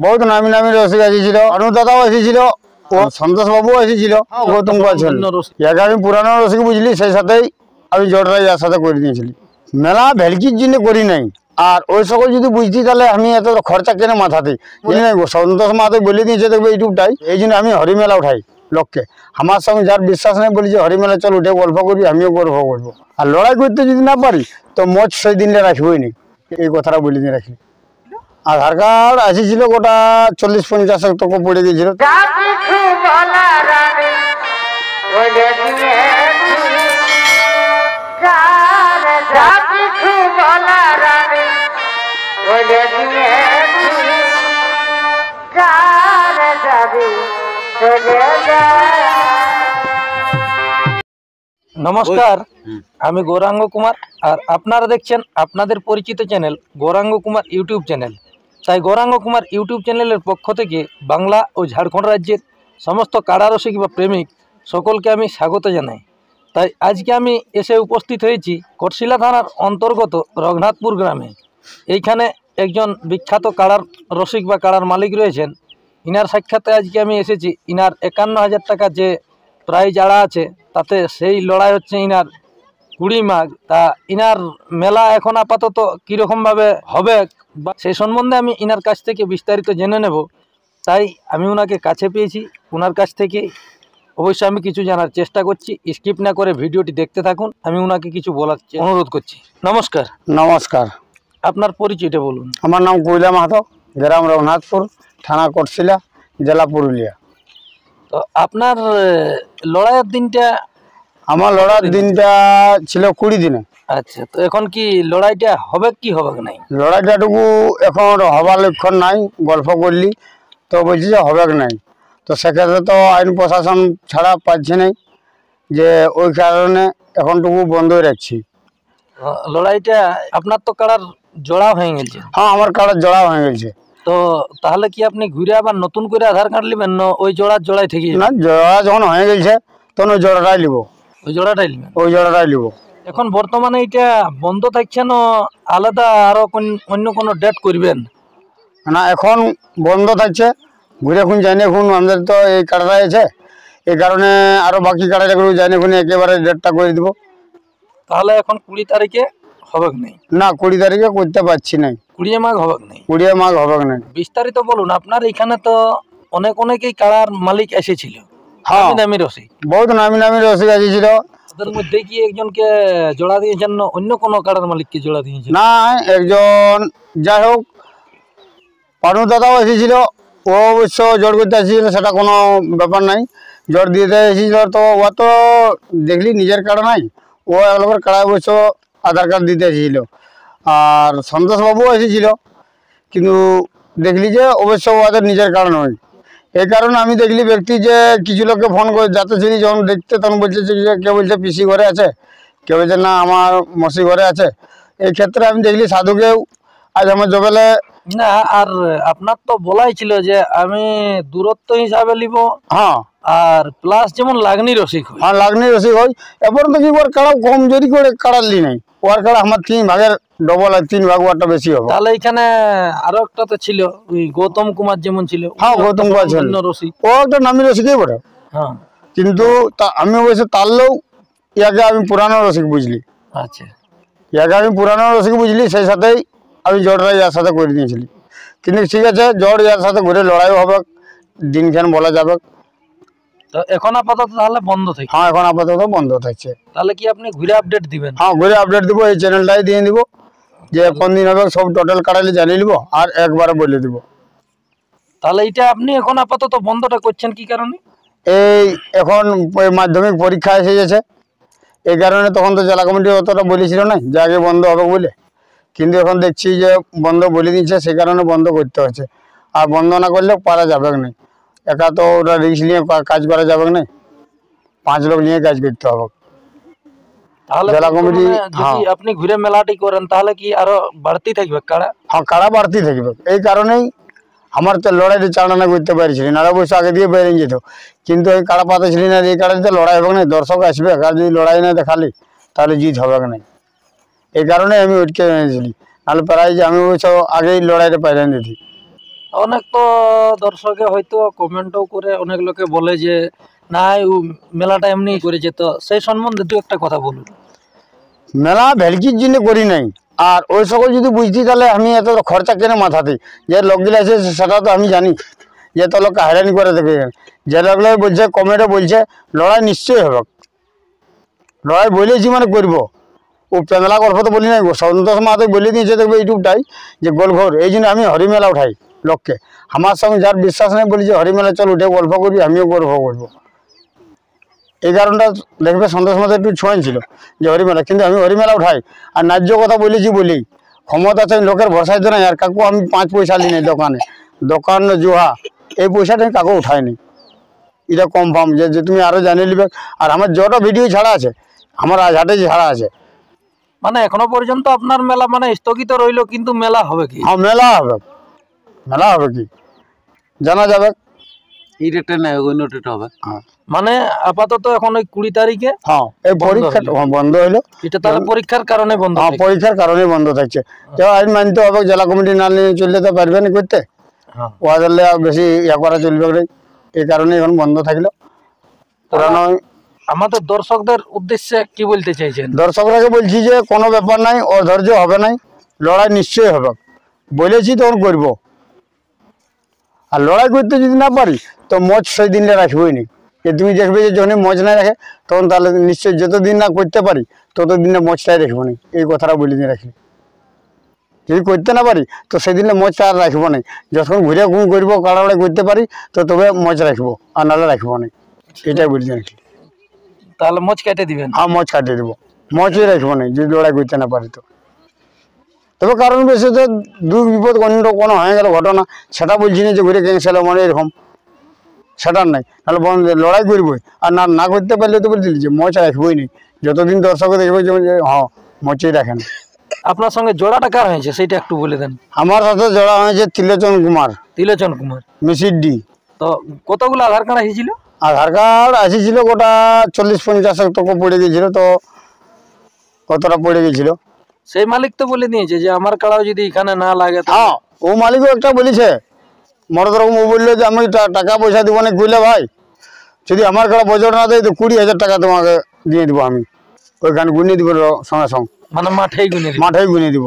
বহুত নামি নামি রসিক এসেছিল, অনুদাদাও এসেছিল, ও সন্তোষ বাবু এসেছিল, গৌতম একে আমি পুরানো রসিক বুঝলি, সেই সাথেই আমি জটরাই যার সাথে করে দিয়েছিলি। মেলা ভেলকির জন্য করি নাই, আর ওই সকল যদি বুঝতি তাহলে আমি এত খরচা কেন মাথাতে বুঝলি নাই। সন্তোষ মাহাতো বলে দিয়েছে দেখবে ইউটিউবটাই, এই জন্য আমি হরিমেলা উঠাই লোককে। আমার সঙ্গে যার বিশ্বাস নেই বলি যে হরিমেলা চল উঠে গল্প করবি, আমিও গল্প করবো। আর লড়াই করতে যদি না পারি তো মজ সেই দিনটা রাখবই নি, এই কথাটা বলে দিয়ে রাখি। আধার কার্ড আসেছিল গোটা 40-50 টাকা পড়ে গিয়েছিল। নমস্কার, আমি গৌরাঙ্গ কুমার, আর আপনারা দেখছেন আপনাদের পরিচিত channel Gauranga Kumar YouTube channel. তাই গৌরাঙ্গ কুমার ইউটিউব চ্যানেলের পক্ষ থেকে বাংলা ও ঝাড়খণ্ড রাজ্যের সমস্ত কারারসিক বা প্রেমিক সকলকে আমি স্বাগত জানাই। তাই আজকে আমি এসে উপস্থিত হয়েছি কটশিলা থানার অন্তর্গত রঘুনাথপুর গ্রামে। এইখানে একজন বিখ্যাত কারার রসিক বা কারার মালিক রয়েছেন, ইনার সাক্ষাতে আজকে আমি এসেছি। ইনার 51,000 টাকা যে প্রাইজ আড়া আছে, তাতে সেই লড়াই হচ্ছে ইনার 20 মাঘ। তা ইনার মেলা এখন আপাতত কীরকমভাবে হবে বা সেই সম্বন্ধে আমি ইনার কাছ থেকে বিস্তারিত জেনে নেব। তাই আমি ওনাকে কাছে পেয়েছি, ওনার কাছ থেকে অবশ্যই আমি কিছু জানার চেষ্টা করছি। স্কিপ না করে ভিডিওটি দেখতে থাকুন, আমি ওনাকে কিছু বলার অনুরোধ করছি। নমস্কার। নমস্কার, আপনার পরিচয়টা বলুন। আমার নাম কৈলা মাহাতো, গ্রাম রঘুনাথপুর, থানা কটশিলা, জেলা পুরুলিয়া। তো আপনার লড়াইয়ের দিনটা? আমার লড়াইয়ের দিনটা ছিল 20 দিনে। আচ্ছা, তো এখন কি লড়াইটা হবে কি হবে নাই? লড়াইটাটুকু এখন হবার লক্ষণ নাই, গল্প করলি তো বলছি যে হবে নাই। তো সেক্ষেত্রে তো আইন প্রশাসন ছাড়া পাচ্ছি নাই, যে ওই কারণে এখনটুকু বন্ধই রাখছি। লড়াইটা আপনার তো কারার জোড়া হয়ে গেছে? হ্যাঁ, আমার কারার জোড়া হয়ে গেছে। তো তাহলে কি আপনি ঘুরে আবার নতুন করে আধার কার্ড নেবেন না ওই জোড়াই থেকে? না, জোড়া যখন হয়ে গেছে তখন ওই জোড়াটাই নিব। ওই জোড়াটাই নেবেন? ওই জোড়াটাই নিব। এখন বর্তমানে এটা বন্ধ থাকছে না আলাদা আরো অন্য কোনো ডেট করবেন? না, এখন বন্ধ থাকছে, ঘুরে এখন যাইনি। এখন আমাদের তো এই কাটাটাই আছে, এই কারণে আরো বাকি কাটাটাগুলো যাইনি, এখন একেবারে ডেটটা করে দিব। তাহলে এখন 20 তারিখে হবে নাই? না, 20 তারিখে করতে পারছি নাই। 20 মাঘ হবে নাই? 20 মাঘ হবে নাই। বিস্তারিত বলুন। আপনার এখানে তো অনেকেই কারার মালিক এসেছিল। হ্যাঁ, নামি রসিক, বহুত নামি নামি রসিক এসেছিল। ওদের মধ্যে কি একজনকে জোড়া দিয়েছেন না অন্য কোনো কারার মালিককে জোড়া দিয়েছেন? না, একজন যাই হোক পানু দাদাও এসেছিল, ও অবশ্য জোর করতে এসেছিল, সেটা কোনো ব্যাপার নাই। জোর দিতে এসেছিল তো ও তো দেখলি নিজের কাড়া নাই, ও এক লোকের কাড়া অবশ্য আধার কার্ড দিতে এসেছিল। আর সন্তোষ বাবুও এসেছিল, কিন্তু দেখলি যে অবশ্য ওদের নিজের কাড়া নয়। এই কারণে আমি দেখলি ব্যক্তি যে কিছু লোককে ফোন করে যাতে চিনি, যখন দেখতে তখন বলছে যে কেউ বলছে পিসি ঘরে আছে, কেউ বলছে না আমার মসি ঘরে আছে। এই ক্ষেত্রে আমি দেখলি সাধুকেও আজ আমার জবেলে। না, আর আপনার তো বলাই ছিল যে আমি দূরত্ব হিসাবে নিব। হ্যাঁ, আর প্লাস যেমন লাগনি রসিক হয়। হ্যাঁ, লাগনি রসিক হয়। এবার তো কি ওর কাড়া কম জোরি করে কাড়ালি নাই, ওর কাড়া আমার 3 ভাগের ডবল, আর 3 ভাগ ওরটা বেশি হবে। তাহলে এখানে আরো একটা তো ছিল, ওই গৌতম কুমার যেমন ছিল। হ্যাঁ, গৌতম কুমার ছিল রসিক, ও একটা নামি রসিকই বটে। হ্যাঁ, কিন্তু আমি অবশ্য তারলেও ইয়াকে আমি পুরানো রসিক বুঝলি। আচ্ছা, ইয়াকে আমি পুরানো রসিক বুঝলি, সেই সাথেই আমি জটরাই ইয়ার সাথে করে দিয়েছিলি। কিন্তু ঠিক আছে, জট ইয়ার সাথে ঘুরে লড়াইও হবে, দিনখান বলা যাবে। তো এখন আপাতত তাহলে বন্ধ থাকছে? হ্যাঁ, এখন আপাতত বন্ধ থাকছে। তাহলে কি আপনি ঘুরে আপডেট দিবেন? হ্যাঁ, ঘুরে আপডেট দিব, এই চ্যানেলটাই দিয়ে দিব, যে কোন দিন হবে সব টোটাল কাটালে জানিয়ে নিব, আর একবারে বলে দিব। তাহলে এটা আপনি এখন আপাতত বন্ধটা করছেন কি কারণে? এই এখন মাধ্যমিক পরীক্ষা এসে গেছে, এই কারণে। তখন তো জেলা কমিটি অতটা বলেছিল না যে আগে বন্ধ হবে বলে, কিন্তু এখন দেখছি যে বন্ধ বলে দিচ্ছে, সেই কারণে বন্ধ করতে হচ্ছে। আর বন্ধ না করলে পারা যাবে না, একা তো ওটা রিস্ক নিয়ে কাজ করা যাবে না, 5 লোক নিয়ে কাজ করতে হবে। তাহলে জেলা কমিটি যদি আপনি ঘুরে মেলাটি করেন তাহলে কি আরো বাড়তি থাকবে কাড়া? হ্যাঁ, কাড়া বাড়তি থাকবে। এই কারণেই আমার তো লড়াইটা চালনা করতে পারছিলি না, অবশ্য আগে দিয়ে বেরিয়ে যেত, কিন্তু এই কাড়া পাতাছিলি না। এই কাড়াতে লড়াই হবে না, দর্শক আসবে, আর যদি লড়াই না দেখালি তাহলে জিত হবে না। এই কারণে আমি উঠকে এনেছিলি, নাহলে প্রায় যে আমি অবশ্য আগেই লড়াইটা পাইলাম দিতি। অনেক তো দর্শকে হয়তো কমেন্টও করে অনেক লোকে বলে যে না ও মেলাটা এমনি করেছে, তো সেই সম্বন্ধে দু একটা কথা বলুন। মেলা ভেলকির জন্য করি নাই, আর ওই সকল যদি বুঝতি তাহলে আমি এত খরচা কেন মাথাতে, যে লোকগুলো আছে সেটা তো আমি জানি যে এত লোককে হয়রানি করে দেখে। যে লোকগুলো বলছে কমেন্টে বলছে লড়াই নিশ্চয়ই হবে, লড়াই বলেছি মানে করবো। ও পেমেলা গল্প তো বলি নাই, সন্তোষ মাহাতো বলে দিয়েছে দেখবে ইউটিউবটাই যে গোলঘর, এই জন্য আমি হরিমেলা উঠাই লোককে। আমার সঙ্গে যার বিশ্বাস নেই বলি যে হরিমেলা চল উঠে গল্প করবি, আমিও গল্প করবো। এই কারণটা দেখবে সন্তোষ মাহাতো একটু ছোঁয়াই ছিল যে হরিমেলা, কিন্তু আমি হরিমেলা উঠাই। আর ন্যায্য কথা বলেছি বলেই ক্ষমতা চাই, লোকের ভরসায় তো নাই। আর কাকু আমি 5 পয়সা নি নাই দোকানে, দোকান জুহা এই পয়সাটা আমি কাকু উঠাইনি, এটা কনফার্ম যে তুমি আরও জানিয়ে নিবে। আর আমার যত ভিডিও ছাড়া আছে, আমার আজহাটে ছাড়া আছে। মানে এখনো পর্যন্ত আপনার মেলা মানে স্থগিত রইলো, কিন্তু মেলা হবে কি? হ্যাঁ মেলা হবে, মেলা হবে কি জানা যাবে। এই রেটে নাই, অন্য রেটে হবে। হ্যাঁ মানে আপাতত এখন ওই 20 তারিখে হ্যাঁ এই পরীক্ষা বন্ধ হইলো, এটা তাহলে পরীক্ষার কারণে বন্ধ হ্যাঁ থাকবে। পরীক্ষার কারণে বন্ধ থাকছে। তো আইন মানতে হবে, জেলা কমিটি না নিয়ে চললে তো পারবে না করতে, হ্যাঁ। ওদের বেশি ইয়া করা চলবে না, এই কারণে এখন বন্ধ থাকলো। পুরানো আমাদের দর্শকদের উদ্দেশ্যে কি বলতে চাইছেন? দর্শকরাকে বলছি যে কোনো ব্যাপার নাই, অধৈর্য হবে নাই, লড়াই নিশ্চয়ই হবে। বলেছি তখন করব, আর লড়াই করতে যদি না পারি তো মজ সেই দিনটা রাখবই নি। যে তুমি দেখবে যে যখন মজ না রাখে তখন তাহলে নিশ্চয়ই যতদিন না করতে পারি ততদিনে মজটাই রাখবো না, এই কথাটা বলে দিয়ে রাখি। যদি করতে না পারি তো সেদিনে মজটা আর রাখবো না, যখন ঘুরে ঘুম করবো কাড়াড়াই করতে পারি তো তবে মজ রাখবো, আর নাহলে রাখবো না, এটাই বলে দিয়ে রাখি। তাহলে মোচ কেটে দিবেন? হ্যাঁ মজ কাটিয়ে দেবো, মজই রাখবো না যদি লড়াই করতে না পারি তো। তবে কারণ বেশি তো দুই বিপদ অন্য কোনো হয়ে গেল ঘটনা, সেটা বলছি না যে ঘুরে ক্যান্সেল মানে এরকম, সেটার নাই। তাহলে লড়াই করবই, আর না না করতে পারলে তো বলছিলি যে মজ রাখবই নি, যতদিন দর্শক দেখবে যে হ্যাঁ মজই রাখেন। আপনার সঙ্গে জোড়াটা কার হয়েছে সেটা একটু বলে দেন। আমার সাথে জড়া হয়েছে ত্রিলোচন কুমার, ত্রিলোচন কুমার। মিসির ডি। তো কতগুলো আধার কার্ড এসেছিল? আধার কার্ড আসিছিল গোটা 40-50 টাকা পড়ে গেছিল, তো কতটা পড়ে গেছিল। সেই মালিক তো বলে দিয়েছে যে আমার কাড়াও যদি এখানে না লাগে তো। হ্যাঁ ও মালিকও একটা বলেছে, মরদ রকম ও বললো যে আমি টাকা পয়সা দিব না, কইলে ভাই যদি আমার কাছে বজট না দেয় তো 20,000 টাকা তোমাকে দিয়ে দিব, আমি ওইখানে গুনিয়ে দিব সঙ্গে সঙ্গে, মানে মাঠেই গুনে দিবেন? মাঠেই গুনিয়ে দিব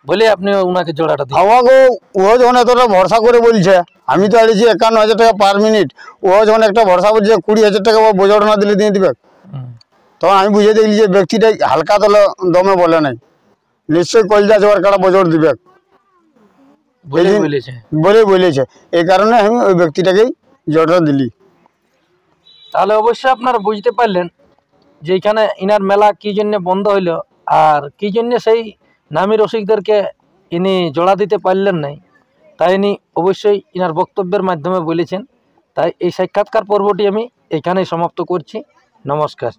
বলে আপনি ওনাকে জোড়াটা দিন। আমাকে ও যখন এতটা ভরসা করে বলছে, আমি তো আড়িয়েছি 51,000 টাকা পার মিনিট, ও যখন একটা ভরসা বলছে 20,000 টাকা বজট না দিলে দিয়ে দিবে, তখন আমি বুঝে দেখলি যে ব্যক্তিটা হালকা তলে দমে বলে নাই, নিশ্চয়ই কলজা জোয়ার কাটা বজট দিবে বলে বলেছে। এই কারণে আমি ওই ব্যক্তিটাকেই জোরটা দিলি। তাহলে অবশ্যই আপনারা বুঝতে পারলেন যে এখানে ইনার মেলা কি জন্য বন্ধ হইলো, আর কি জন্য সেই নামী রসিকদেরকে ইনি জোড়া দিতে পারলেন নাই, তাই ইনি অবশ্যই ইনার বক্তব্যের মাধ্যমে বলেছেন। তাই এই সাক্ষাৎকার পর্বটি আমি এখানেই সমাপ্ত করছি। নমস্কার।